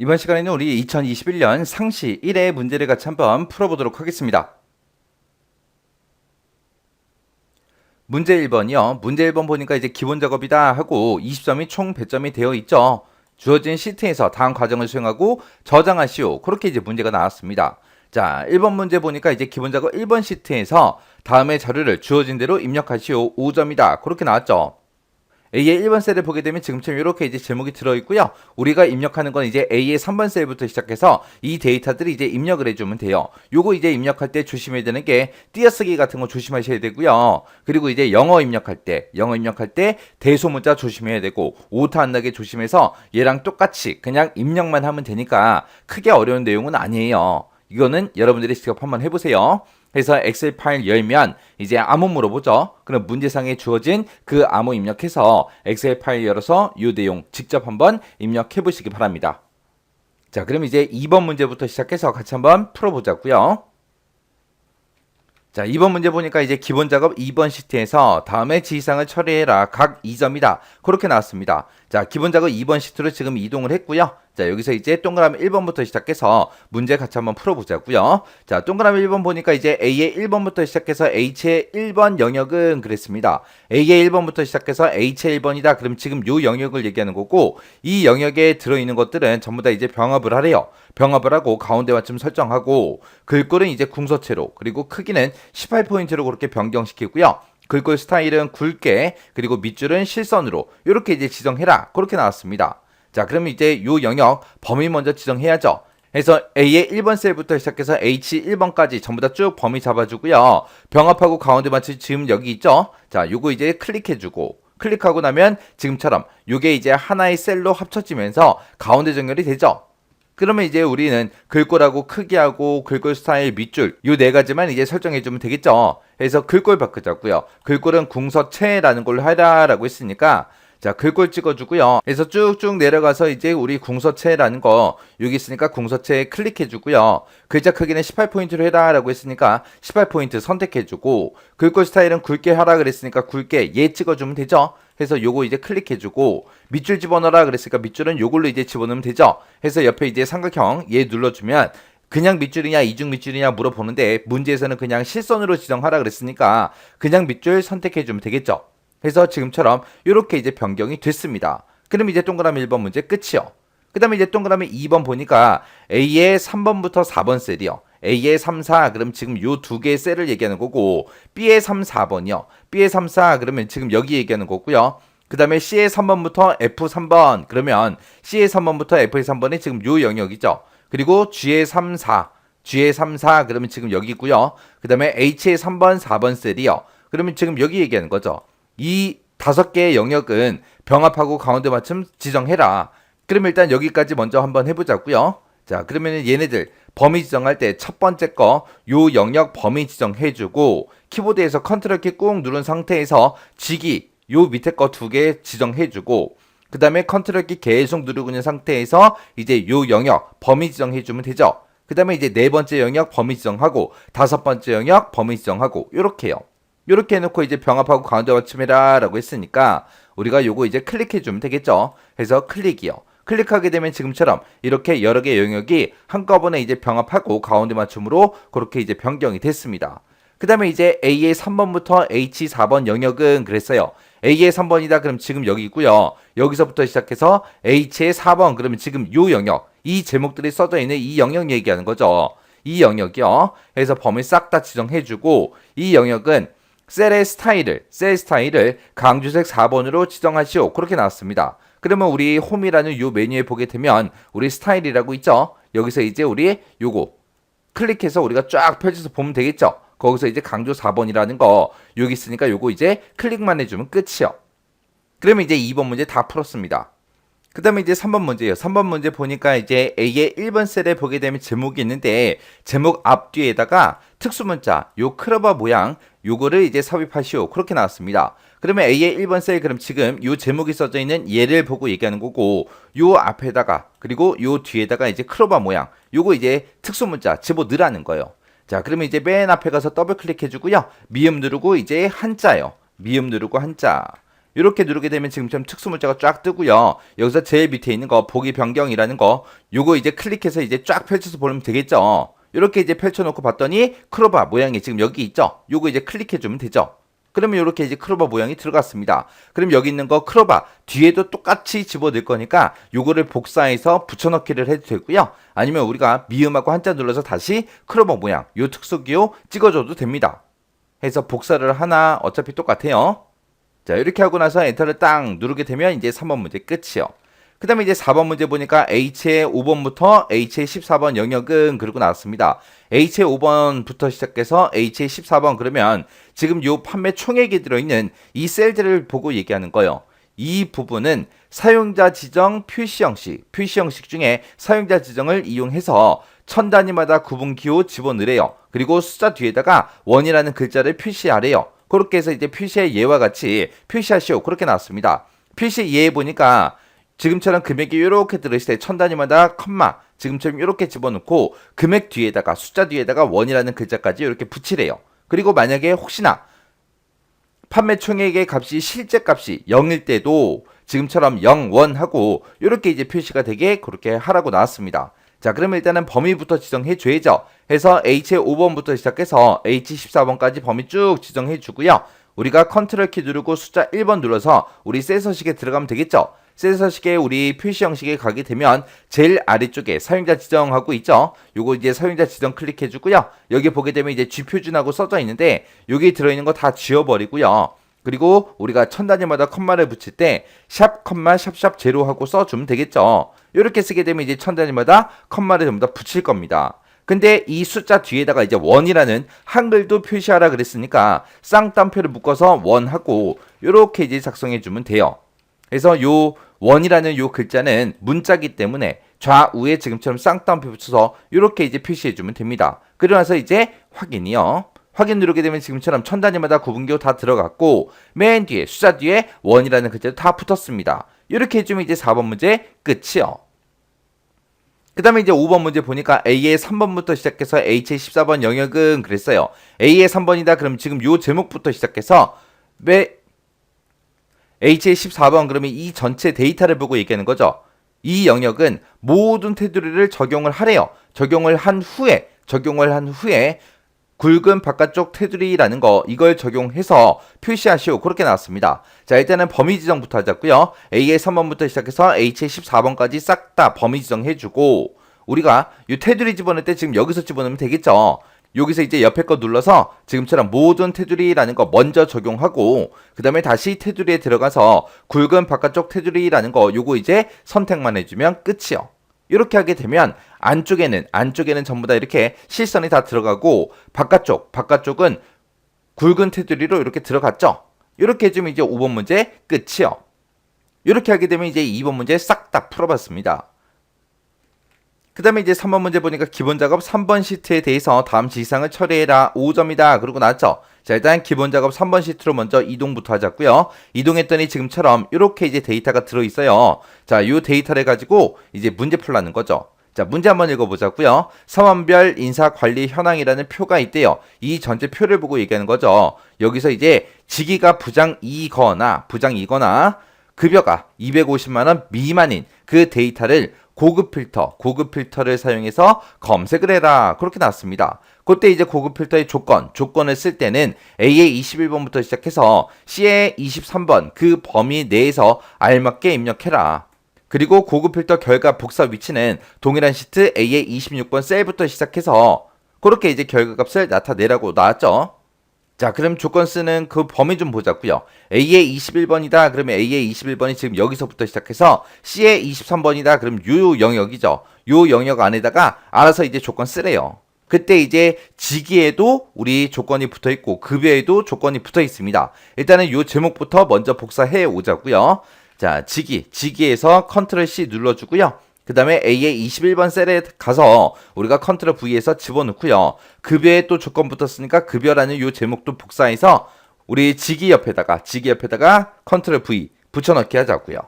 이번 시간에는 우리 2021년 상시 1회 문제를 같이 한번 풀어보도록 하겠습니다. 문제 1번이요. 문제 1번 보니까 이제 기본 작업이다 하고 20점이 총 배점이 되어 있죠. 주어진 시트에서 다음 과정을 수행하고 저장하시오. 그렇게 이제 문제가 나왔습니다. 자, 1번 문제 보니까 이제 기본 작업 1번 시트에서 다음의 자료를 주어진 대로 입력하시오. 5점이다. 그렇게 나왔죠. A의 1번 셀을 보게 되면 지금처럼 이렇게 이제 제목이 들어있고요. 우리가 입력하는 건 이제 A의 3번 셀부터 시작해서 이 데이터들을 이제 입력을 해주면 돼요. 요거 이제 입력할 때 조심해야 되는 게 띄어쓰기 같은 거 조심하셔야 되고요. 그리고 이제 영어 입력할 때 대소문자 조심해야 되고 오타 안 나게 조심해서 얘랑 똑같이 그냥 입력만 하면 되니까 크게 어려운 내용은 아니에요. 이거는 여러분들이 직접 한번 해보세요. 그래서 엑셀 파일 열면 이제 암호 물어보죠. 그럼 문제상에 주어진 그 암호 입력해서 엑셀 파일 열어서 이 내용 직접 한번 입력해 보시기 바랍니다. 자, 그럼 이제 2번 문제부터 시작해서 같이 한번 풀어보자고요. 자, 2번 문제 보니까 이제 기본 작업 2번 시트에서 다음에 지시사항을 처리해라. 각 2점이다. 그렇게 나왔습니다. 자, 기본 작업 2번 시트로 지금 이동을 했고요. 자, 여기서 이제 동그라미 1번부터 시작해서 문제 같이 한번 풀어보자고요. 자, 동그라미 1번 보니까 이제 A의 1번부터 시작해서 H의 1번 영역은 그랬습니다. A의 1번부터 시작해서 H의 1번이다. 그럼 지금 요 영역을 얘기하는 거고 이 영역에 들어있는 것들은 전부 다 이제 병합을 하래요. 병합을 하고 가운데 맞춤 설정하고 글꼴은 이제 궁서체로 그리고 크기는 18포인트로 그렇게 변경시키고요. 글꼴 스타일은 굵게 그리고 밑줄은 실선으로 이렇게 이제 지정해라. 그렇게 나왔습니다. 자, 그러면 이제 요 영역 범위 먼저 지정해야죠. 그래서 A의 1번 셀부터 시작해서 H1번까지 전부 다 쭉 범위 잡아주고요. 병합하고 가운데 맞춰 지금 여기 있죠. 자, 요거 이제 클릭해주고 클릭하고 나면 지금처럼 요게 이제 하나의 셀로 합쳐지면서 가운데 정렬이 되죠. 그러면 이제 우리는 글꼴하고 크기하고 글꼴 스타일 밑줄 요 네 가지만 이제 설정해주면 되겠죠. 그래서 글꼴 바꾸자고요. 글꼴은 궁서체라는 걸로 하라라고 했으니까 자, 글꼴 찍어주고요. 그래서 쭉쭉 내려가서 이제 우리 궁서체라는 거 여기 있으니까 궁서체에 클릭해주고요. 글자 크기는 18포인트로 해라라고 했으니까 18포인트 선택해주고 글꼴 스타일은 굵게 하라 그랬으니까 굵게 얘 찍어주면 되죠. 해서 요거 이제 클릭해주고 밑줄 집어넣어라 그랬으니까 밑줄은 요걸로 이제 집어넣으면 되죠. 해서 옆에 이제 삼각형 얘 눌러주면 그냥 밑줄이냐 이중 밑줄이냐 물어보는데 문제에서는 그냥 실선으로 지정하라 그랬으니까 그냥 밑줄 선택해주면 되겠죠. 그래서 지금처럼 이렇게 이제 변경이 됐습니다. 그럼 이제 동그라미 1번 문제 끝이요. 그 다음에 이제 동그라미 2번 보니까 A의 3번부터 4번 셀이요. A의 3, 4 그럼 지금 요 두 개의 셀을 얘기하는 거고 B의 3, 4번이요. B의 3, 4 그러면 지금 여기 얘기하는 거고요. 그 다음에 C의 3번부터 F3번 그러면 C의 3번부터 F의 3번이 지금 요 영역이죠. 그리고 G의 3, 4 G의 3, 4 그러면 지금 여기고요. 그 다음에 H의 3번, 4번 셀이요. 그러면 지금 여기 얘기하는 거죠. 이 5개의 영역은 병합하고 가운데 맞춤 지정해라. 그럼 일단 여기까지 먼저 한번 해보자고요. 자, 그러면 얘네들 범위 지정할 때 첫 번째 거 요 영역 범위 지정해주고 키보드에서 컨트롤 키 꾹 누른 상태에서 지기 요 밑에 거 2개 지정해주고 그 다음에 컨트롤 키 계속 누르고 있는 상태에서 이제 요 영역 범위 지정해주면 되죠. 그 다음에 이제 네 번째 영역 범위 지정하고 다섯 번째 영역 범위 지정하고 요렇게요. 요렇게 해놓고 이제 병합하고 가운데 맞춤해라 라고 했으니까 우리가 요거 이제 클릭해주면 되겠죠. 그래서 클릭이요. 클릭하게 되면 지금처럼 이렇게 여러 개의 영역이 한꺼번에 이제 병합하고 가운데 맞춤으로 그렇게 이제 변경이 됐습니다. 그 다음에 이제 A의 3번부터 H4번 영역은 그랬어요. A의 3번이다 그럼 지금 여기 있고요. 여기서부터 시작해서 H의 4번 그러면 지금 요 영역 이 제목들이 써져 있는 이 영역 얘기하는 거죠. 이 영역이요. 그래서 범위 싹 다 지정해주고 이 영역은 셀 스타일을 강주색 4번으로 지정하시오. 그렇게 나왔습니다. 그러면 우리 홈이라는 요 메뉴에 보게 되면 우리 스타일이라고 있죠. 여기서 이제 우리 요거 클릭해서 우리가 쫙 펼쳐서 보면 되겠죠. 거기서 이제 강조 4번이라는 거 여기 있으니까 요거 이제 클릭만 해주면 끝이요. 그러면 이제 2번 문제 다 풀었습니다. 그 다음에 이제 3번 문제예요. 3번 문제 보니까 이제 A의 1번 셀에 보게 되면 제목이 있는데 제목 앞뒤에다가 특수문자 요 크로바 모양 요거를 이제 삽입하시오. 그렇게 나왔습니다. 그러면 A의 1번 셀 그럼 지금 요 제목이 써져 있는 얘를 보고 얘기하는 거고 요 앞에다가 그리고 요 뒤에다가 이제 크로바 모양 요거 이제 특수문자 집어넣으라는 거예요. 자, 그러면 이제 맨 앞에 가서 더블 클릭해 주고요. 미음 누르고 이제 한자요. 미음 누르고 한자. 이렇게 누르게 되면 지금처럼 특수문자가 쫙 뜨고요. 여기서 제일 밑에 있는 거 보기 변경이라는 거 요거 이제 클릭해서 이제 쫙 펼쳐서 보면 되겠죠. 이렇게 이제 펼쳐놓고 봤더니 크로바 모양이 지금 여기 있죠. 요거 이제 클릭해주면 되죠. 그러면 이렇게 이제 크로바 모양이 들어갔습니다. 그럼 여기 있는 거 크로바 뒤에도 똑같이 집어넣을 거니까 요거를 복사해서 붙여넣기를 해도 되고요. 아니면 우리가 미음하고 한자 눌러서 다시 크로바 모양 요 특수기호 찍어줘도 됩니다. 해서 복사를 하나 어차피 똑같아요. 자 이렇게 하고 나서 엔터를 딱 누르게 되면 이제 3번 문제 끝이요. 그 다음에 이제 4번 문제 보니까 H의 5번부터 H의 14번 영역은 그러고 나왔습니다. H의 5번부터 시작해서 H의 14번 그러면 지금 요 판매 총액이 들어있는 이 셀들을 보고 얘기하는 거예요. 이 부분은 사용자 지정 표시 형식 중에 사용자 지정을 이용해서 천 단위마다 구분기호 집어넣으래요. 그리고 숫자 뒤에다가 원이라는 글자를 표시하래요. 그렇게 해서 이제 표시의 예와 같이 표시하시오. 그렇게 나왔습니다. 표시 예에 보니까 지금처럼 금액이 이렇게 들어있을 때 천 단위마다 컴마 지금처럼 이렇게 집어넣고 금액 뒤에다가 숫자 뒤에다가 원이라는 글자까지 이렇게 붙이래요. 그리고 만약에 혹시나 판매 총액의 값이 실제 값이 0일 때도 지금처럼 0, 1 하고 이렇게 이제 표시가 되게 그렇게 하라고 나왔습니다. 자 그러면 일단은 범위부터 지정해 줘야죠. 해서 H의 5번부터 시작해서 H14번까지 범위 쭉 지정해 주고요. 우리가 컨트롤 키 누르고 숫자 1번 눌러서 우리 셀 서식에 들어가면 되겠죠. 셀 서식에 우리 표시 형식에 가게 되면 제일 아래쪽에 사용자 지정하고 있죠. 요거 이제 사용자 지정 클릭해 주고요. 여기 보게 되면 이제 G표준하고 써져 있는데 여기 들어있는 거 다 지워버리고요. 그리고 우리가 천 단위마다 컴마를 붙일 때 샵 컴마 샵샵 제로 하고 써주면 되겠죠. 이렇게 쓰게 되면 이제 천 단위마다 컴마를 전부 다 붙일 겁니다. 근데 이 숫자 뒤에다가 이제 원이라는 한글도 표시하라 그랬으니까 쌍따옴표를 묶어서 원하고 이렇게 이제 작성해 주면 돼요. 그래서 요 원이라는 요 글자는 문자기 때문에 좌우에 지금처럼 쌍따옴표 붙여서 이렇게 이제 표시해 주면 됩니다. 그러고 나서 이제 확인이요. 확인 누르게 되면 지금처럼 천 단위마다 구분기호 다 들어갔고 맨 뒤에 숫자 뒤에 원이라는 글자도 다 붙었습니다. 이렇게 해주면 이제 4번 문제 끝이요. 그 다음에 이제 5번 문제 보니까 A의 3번부터 시작해서 H의 14번 영역은 그랬어요. A의 3번이다 그럼 지금 요 제목부터 시작해서 왜 H의 14번 그러면 이 전체 데이터를 보고 얘기하는 거죠. 이 영역은 모든 테두리를 적용을 하래요. 적용을 한 후에 굵은 바깥쪽 테두리라는 거 이걸 적용해서 표시하시오. 그렇게 나왔습니다. 자 일단은 범위 지정부터 하자고요. A의 3번부터 시작해서 H의 14번까지 싹 다 범위 지정해주고 우리가 이 테두리 집어넣을 때 지금 여기서 집어넣으면 되겠죠. 여기서 이제 옆에 거 눌러서 지금처럼 모든 테두리라는 거 먼저 적용하고 그 다음에 다시 테두리에 들어가서 굵은 바깥쪽 테두리라는 거 요거 이제 선택만 해주면 끝이요. 이렇게 하게 되면 안쪽에는 전부 다 이렇게 실선이 다 들어가고 바깥쪽은 굵은 테두리로 이렇게 들어갔죠. 이렇게 해주면 이제 5번 문제 끝이요. 이렇게 하게 되면 이제 2번 문제 싹 다 풀어봤습니다. 그 다음에 이제 3번 문제 보니까 기본 작업 3번 시트에 대해서 다음 지시사항을 처리해라 5점이다 그러고 나왔죠. 자 일단 기본 작업 3번 시트로 먼저 이동부터 하자고요. 이동했더니 지금처럼 이렇게 이제 데이터가 들어있어요. 자 요 데이터를 가지고 이제 문제 풀라는 거죠. 자 문제 한번 읽어보자고요. 사원별 인사관리 현황이라는 표가 있대요. 이 전체 표를 보고 얘기하는 거죠. 여기서 이제 직위가 부장이거나 급여가 250만원 미만인 그 데이터를 고급 필터를 사용해서 검색을 해라. 그렇게 나왔습니다. 그때 이제 고급 필터의 조건을 쓸 때는 A의 21번부터 시작해서 C의 23번 그 범위 내에서 알맞게 입력해라. 그리고 고급 필터 결과 복사 위치는 동일한 시트 A의 26번 셀부터 시작해서 그렇게 이제 결과값을 나타내라고 나왔죠. 자 그럼 조건 쓰는 그 범위 좀 보자고요. A의 21번이다 그러면 A의 21번이 지금 여기서부터 시작해서 C의 23번이다 그럼 요 영역이죠. 요 영역 안에다가 알아서 이제 조건 쓰래요. 그때 이제 직위에도 우리 조건이 붙어있고 급여에도 조건이 붙어있습니다. 일단은 요 제목부터 먼저 복사해 오자고요. 자 직위에서 컨트롤 C 눌러주고요. 그 다음에 A의 21번 셀에 가서 우리가 컨트롤 V에서 집어넣고요. 급여에 또 조건 붙었으니까 급여라는 요 제목도 복사해서 우리 직위 옆에다가 컨트롤 V 붙여넣기 하자고요.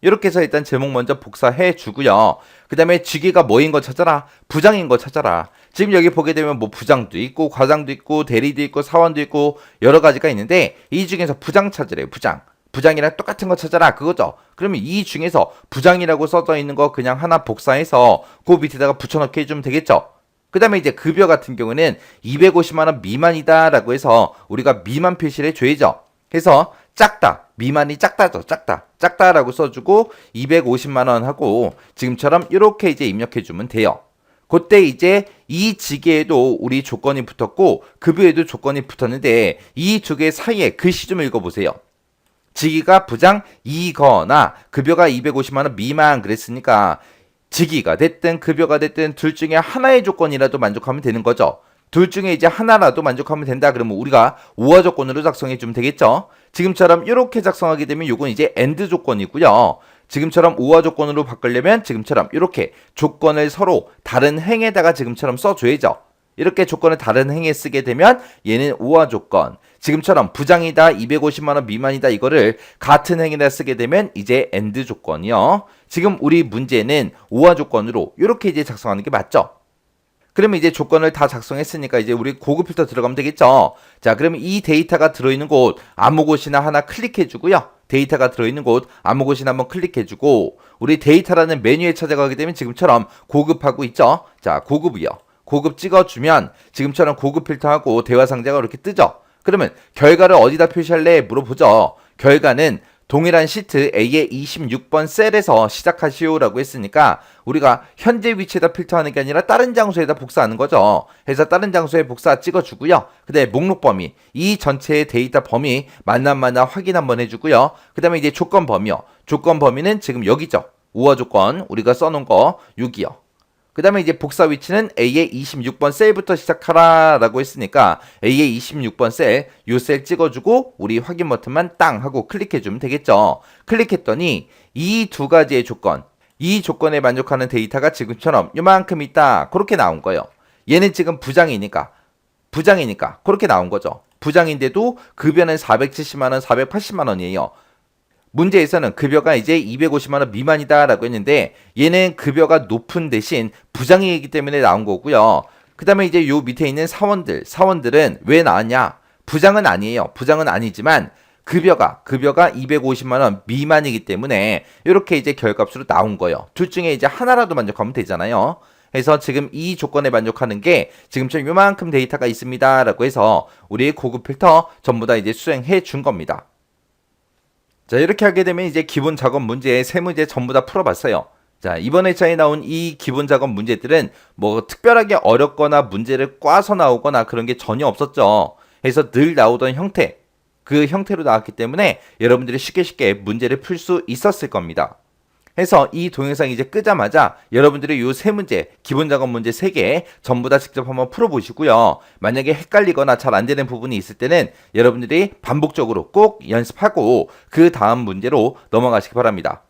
이렇게 해서 일단 제목 먼저 복사해 주고요. 그 다음에 직위가 뭐인 거 찾아라. 부장인 거 찾아라. 지금 여기 보게 되면 뭐 부장도 있고 과장도 있고 대리도 있고 사원도 있고 여러 가지가 있는데 이 중에서 부장 찾으래요. 부장이랑 똑같은 거 찾아라 그거죠. 그러면 이 중에서 부장이라고 써져 있는 거 그냥 하나 복사해서 그 밑에다가 붙여넣기 해주면 되겠죠. 그 다음에 이제 급여 같은 경우는 250만 원 미만이다라고 해서 우리가 미만 표시를 해줘야죠. 해서 작다, 미만이 작다죠. 작다라고 써주고 250만 원 하고 지금처럼 이렇게 이제 입력해주면 돼요. 그때 이제 이 직에도 우리 조건이 붙었고 급여에도 조건이 붙었는데 이 두 개 사이에 글씨 좀 읽어보세요. 직위가 부장이거나 급여가 250만 원 미만 그랬으니까 직위가 됐든 급여가 됐든 둘 중에 하나의 조건이라도 만족하면 되는 거죠. 둘 중에 이제 하나라도 만족하면 된다 그러면 우리가 우화 조건으로 작성해 주면 되겠죠. 지금처럼 이렇게 작성하게 되면 이건 이제 AND 조건이고요. 지금처럼 우화 조건으로 바꾸려면 지금처럼 이렇게 조건을 서로 다른 행에다가 지금처럼 써줘야죠. 이렇게 조건을 다른 행에 쓰게 되면 얘는 우화 조건. 지금처럼 부장이다 250만 원 미만이다 이거를 같은 행에다 쓰게 되면 이제 AND 조건이요. 지금 우리 문제는 우화 조건으로 이렇게 이제 작성하는 게 맞죠. 그러면 이제 조건을 다 작성했으니까 이제 우리 고급 필터 들어가면 되겠죠. 자, 그러면 이 데이터가 들어있는 곳 아무 곳이나 하나 클릭해주고요. 데이터가 들어있는 곳 아무 곳이나 한번 클릭해주고 우리 데이터라는 메뉴에 찾아가게 되면 지금처럼 고급하고 있죠. 자, 고급이요. 고급 찍어주면 지금처럼 고급 필터하고 대화 상자가 이렇게 뜨죠. 그러면 결과를 어디다 표시할래 물어보죠. 결과는 동일한 시트 A의 26번 셀에서 시작하시오라고 했으니까 우리가 현재 위치에다 필터하는 게 아니라 다른 장소에다 복사하는 거죠. 그래서 다른 장소에 복사 찍어주고요. 그 다음에 목록 범위, 이 전체의 데이터 범위 맞나 안 맞나 확인 한번 해주고요. 그 다음에 이제 조건 범위요. 조건 범위는 지금 여기죠. 우화 조건 우리가 써놓은 거 6이요. 그 다음에 이제 복사 위치는 A의 26번 셀부터 시작하라 라고 했으니까 A의 26번 셀, 요 셀 찍어주고 우리 확인 버튼만 땅 하고 클릭해주면 되겠죠. 클릭했더니 이 두 가지의 조건, 이 조건에 만족하는 데이터가 지금처럼 요만큼 있다. 그렇게 나온 거예요. 얘는 지금 부장이니까 그렇게 나온 거죠. 부장인데도 급여는 470만 원, 480만 원이에요. 문제에서는 급여가 이제 250만 원 미만이다라고 했는데 얘는 급여가 높은 대신 부장이기 때문에 나온 거고요. 그 다음에 이제 요 밑에 있는 사원들은 왜 나왔냐? 부장은 아니에요. 부장은 아니지만 급여가 250만 원 미만이기 때문에 이렇게 이제 결과값으로 나온 거예요. 둘 중에 이제 하나라도 만족하면 되잖아요. 그래서 지금 이 조건에 만족하는 게 지금처럼 요만큼 데이터가 있습니다라고 해서 우리 고급 필터 전부 다 이제 수행해 준 겁니다. 자, 이렇게 하게 되면 이제 기본 작업 문제 세 문제 전부 다 풀어봤어요. 자, 이번 회차에 나온 이 기본 작업 문제들은 뭐 특별하게 어렵거나 문제를 꽈서 나오거나 그런 게 전혀 없었죠. 그래서 늘 나오던 형태, 그 형태로 나왔기 때문에 여러분들이 쉽게 문제를 풀 수 있었을 겁니다. 해서 이 동영상 이제 끄자마자 여러분들이 요 세 문제, 기본 작업 문제 3개 전부 다 직접 한번 풀어보시고요. 만약에 헷갈리거나 잘 안 되는 부분이 있을 때는 여러분들이 반복적으로 꼭 연습하고 그 다음 문제로 넘어가시기 바랍니다.